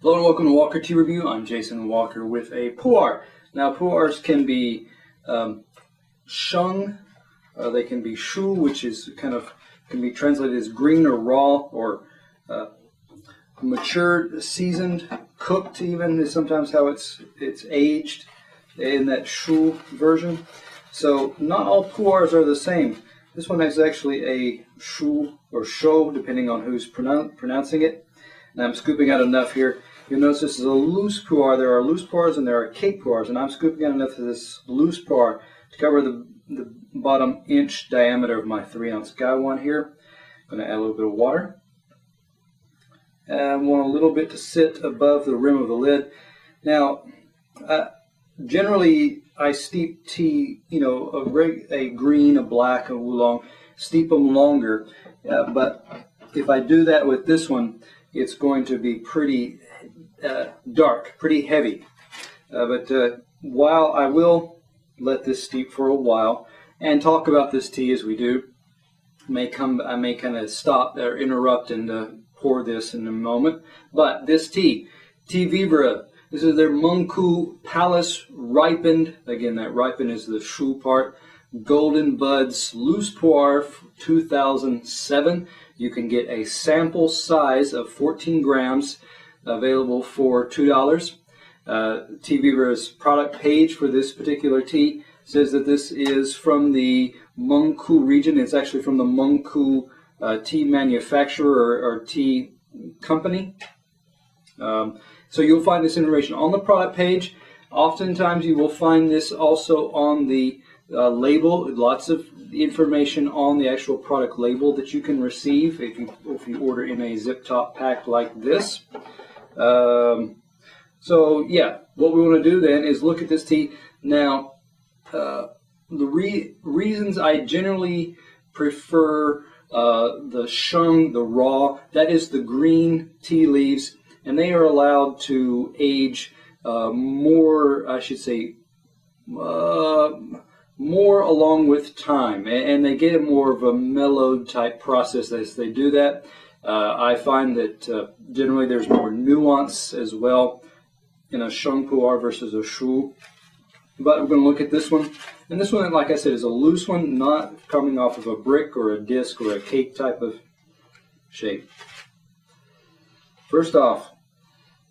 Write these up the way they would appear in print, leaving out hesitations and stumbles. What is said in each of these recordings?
Hello and welcome to Walker Tea Review. I'm Jason Walker with a pu'er. Now pu'ers can be shung, they can be shu, which is can be translated as green or raw, or matured, seasoned, cooked even is sometimes how it's aged in that shu version. So not all pu'ers are the same. This one is actually a shu or sho, depending on who's pronouncing it. And I'm scooping out enough here. You'll notice this is a loose pu'er. There are loose pu'ers and there are cake pu'ers, and I'm scooping out enough of this loose pu'er to cover the bottom inch diameter of my 3-ounce guy one here. I'm going to add a little bit of water. And I want a little bit to sit above the rim of the lid. Now, generally I steep tea, a green, a black, a oolong, steep them longer. But if I do that with this one, it's going to be pretty dark, pretty heavy. But while I will let this steep for a while and talk about this tea as we do, I may kind of stop or interrupt and pour this in a moment. But this tea, Teavivre, this is their MengkuPalace ripened. Again, that ripened is the shu part. Golden Buds Loose Pu'er 2007. You can get a sample size of 14 grams available for $2. Teavivre's product page for this particular tea says that this is from the Mengku region. It's actually from the Mengku tea manufacturer or tea company. So you'll find this information on the product page. Oftentimes you will find this also on the label. Lots of information on the actual product label that you can receive if you order in a zip top pack like this. So yeah, what we want to do then is look at this tea. Now, the reasons I generally prefer the shung, the raw, that is the green tea leaves, and they are allowed to age more, I should say, more along with time, and they get more of a mellowed type process as they do that. I find that generally there's more nuance as well in a shung pu'er versus a shu. But we're going to look at this one. And this one, like I said, is a loose one, not coming off of a brick or a disc or a cake type of shape. First off,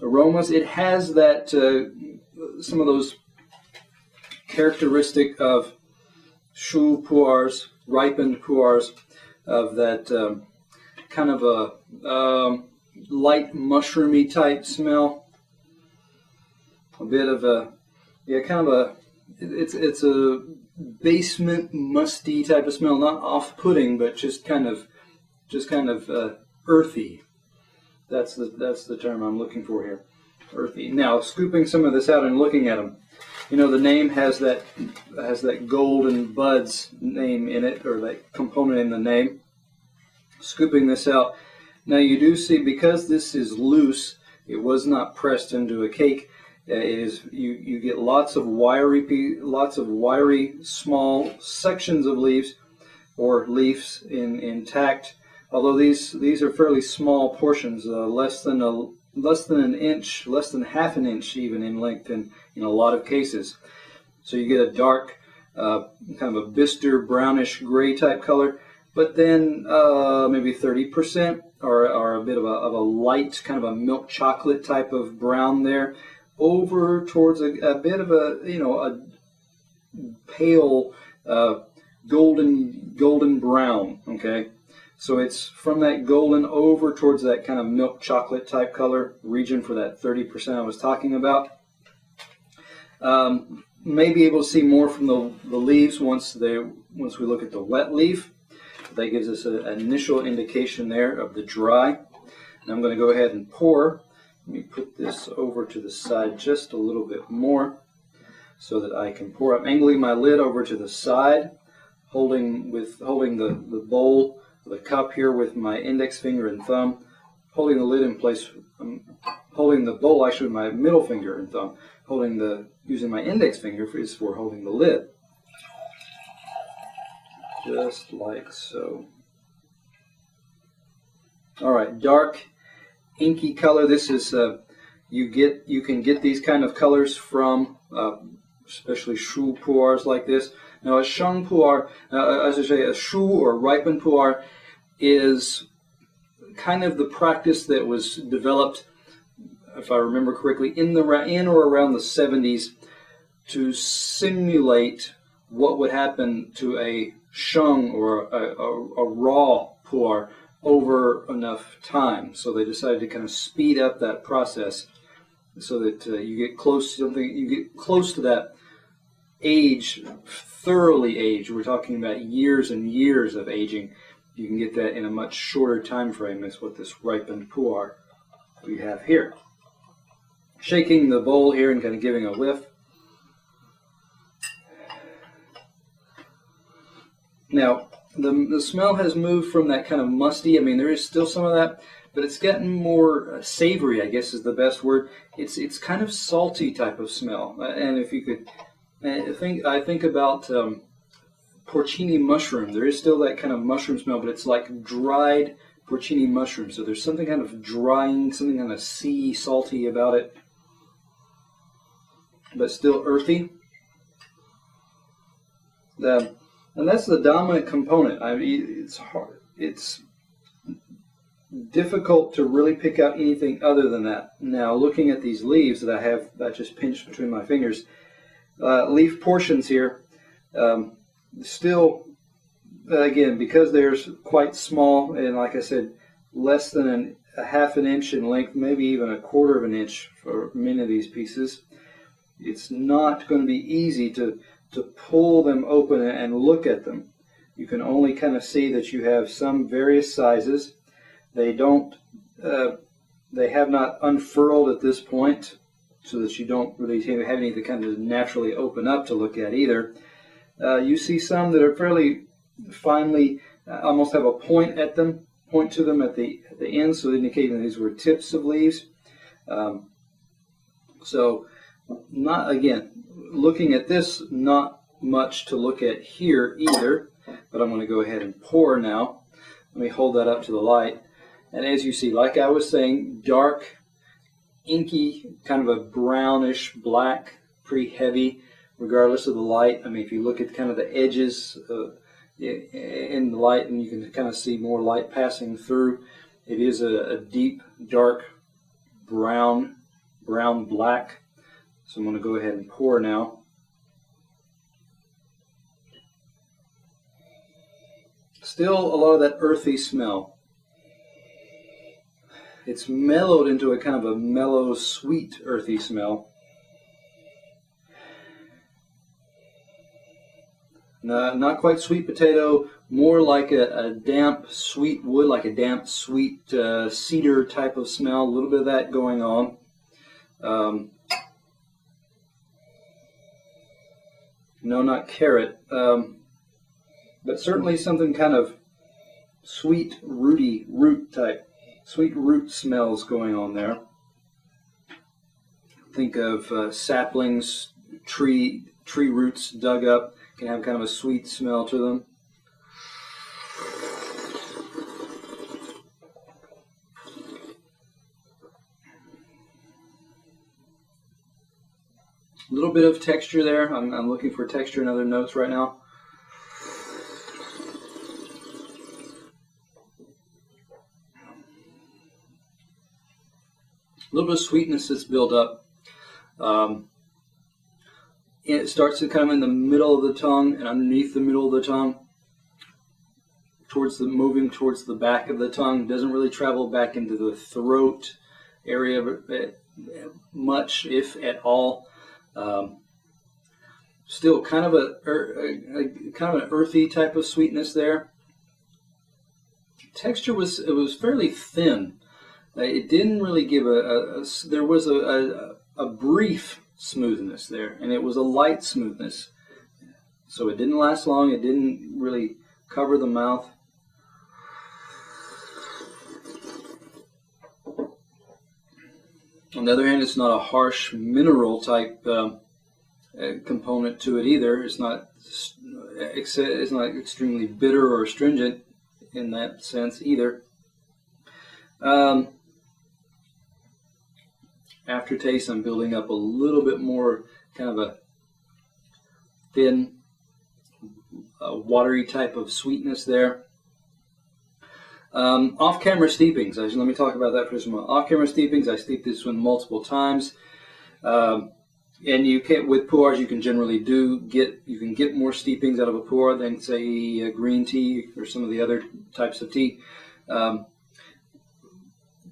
aromas. It has that, some of those characteristic of shu pu'ers, ripened pu'ers, of that kind of a light mushroomy type smell. A bit of a, it's a basement musty type of smell, not off-putting, but just kind of earthy. That's the term I'm looking for here, earthy. Now, scooping some of this out and looking at them, the name has that Golden Buds name in it, or that component in the name. Scooping this out, now you do see, because this is loose, it was not pressed into a cake. You get lots of wiry small sections of leaves or leaves intact. Although these are fairly small portions, less than an inch, less than half an inch even in length in a lot of cases. So you get a dark, kind of a bistre brownish gray type color, but then maybe 30% or a bit of a light, kind of a milk chocolate type of brown there, over towards a bit of a pale golden brown. Okay. So it's from that golden over towards that kind of milk chocolate type color region for that 30% I was talking about. May be able to see more from the leaves once we look at the wet leaf. That gives us an initial indication there of the dry. And I'm going to go ahead and pour. Let me put this over to the side just a little bit more so that I can pour. I'm angling my lid over to the side, holding the bowl, the cup here with my index finger and thumb, holding the lid in place. I'm holding the bowl actually with my middle finger and thumb, using my index finger for holding the lid. Just like so. All right, dark inky color. This is You can get these kind of colors from especially shu pu'ers like this. Now a sheng pu'er, as I say, a shu or ripened pu'er is kind of the practice that was developed, if I remember correctly, in or around the 70s to simulate what would happen to a sheng or a raw pu'er over enough time. So they decided to kind of speed up that process so that you get close to something. You get close to that age, thoroughly aged. We're talking about years and years of aging. You can get that in a much shorter time frame. That's what this ripened pu'er we have here. Shaking the bowl here and kind of giving a whiff. Now, the smell has moved from that kind of musty, I mean, there is still some of that, but it's gotten more savory, I guess is the best word. It's kind of salty type of smell. And if you could, I think about porcini mushroom. There is still that kind of mushroom smell, but it's like dried porcini mushroom. So there's something kind of drying, something kind of sea salty about it, but still earthy. And that's the dominant component. I mean, it's hard. It's difficult to really pick out anything other than that. Now, looking at these leaves that I just pinched between my fingers, leaf portions here, still, again, because they're quite small, and like I said, less than a half an inch in length, maybe even a quarter of an inch for many of these pieces, it's not going to be easy to pull them open and look at them. You can only kind of see that you have some various sizes. They have not unfurled at this point, so that you don't really have any that kind of naturally open up to look at either. You see some that are fairly finely, almost have a point to them at the end, so indicating that these were tips of leaves. So, not again. Looking at this, not much to look at here either, but I'm going to go ahead and pour now. Let me hold that up to the light. And as you see, like I was saying, dark, inky, kind of a brownish black, pretty heavy, regardless of the light. I mean, if you look at kind of the edges in the light, and you can kind of see more light passing through, it is a deep, dark brown black. So I'm going to go ahead and pour now. Still a lot of that earthy smell. It's mellowed into a kind of a mellow, sweet, earthy smell. Not quite sweet potato, more like a damp, sweet wood, like a damp, sweet cedar type of smell. A little bit of that going on. No, not carrot, but certainly something kind of sweet, rooty, sweet root smells going on there. Think of saplings, tree roots dug up, can have kind of a sweet smell to them. A little bit of texture there. I'm looking for texture in other notes right now. A little bit of sweetness that's built up. It starts to come in the middle of the tongue and underneath the middle of the tongue, moving towards the back of the tongue. Doesn't really travel back into the throat area much, if at all. Still kind of an earthy type of sweetness there. Texture was fairly thin. It didn't really give there was a brief smoothness there, and it was a light smoothness. So it didn't last long. It didn't really cover the mouth. On the other hand, it's not a harsh mineral type component to it either. It's not extremely bitter or astringent in that sense either. aftertaste. I'm building up a little bit more kind of a thin, watery type of sweetness there. Off-camera steepings. Let me talk about that for just a moment. Off-camera steepings. I steep this one multiple times, and you can, with pu'ers, you can generally get more steepings out of a pu'er than say a green tea or some of the other types of tea.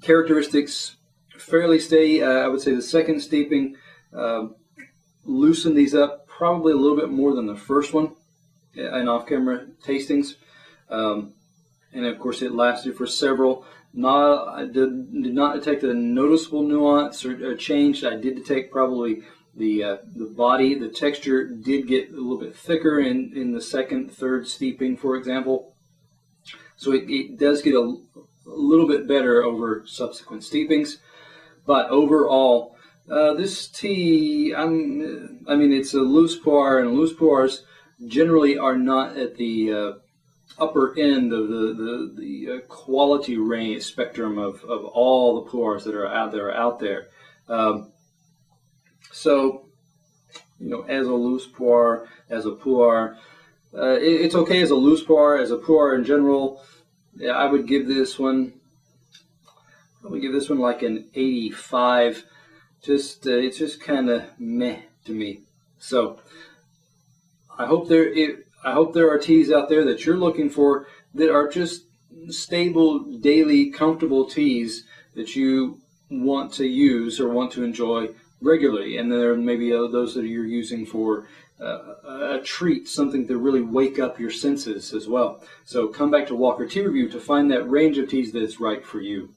Characteristics fairly steady. I would say the second steeping loosened these up probably a little bit more than the first one in off-camera tastings. And of course, it lasted for several. I did not detect a noticeable nuance or change. I did detect probably the body, the texture did get a little bit thicker in the second, third steeping, for example. So it does get a little bit better over subsequent steepings. But overall, this tea, I mean, it's a loose pu'er, and loose pu'ers generally are not at the upper end of the quality range spectrum of all the pu'ers that are out there. So, as a loose pu'er, as a pu'er, it's okay as a loose pu'er. As a pu'er in general, I would give this one like an 85. It's just kind of meh to me. So I hope there are teas out there that you're looking for that are just stable, daily, comfortable teas that you want to use or want to enjoy regularly. And there may be those that you're using for a treat, something to really wake up your senses as well. So come back to Walker Tea Review to find that range of teas that's right for you.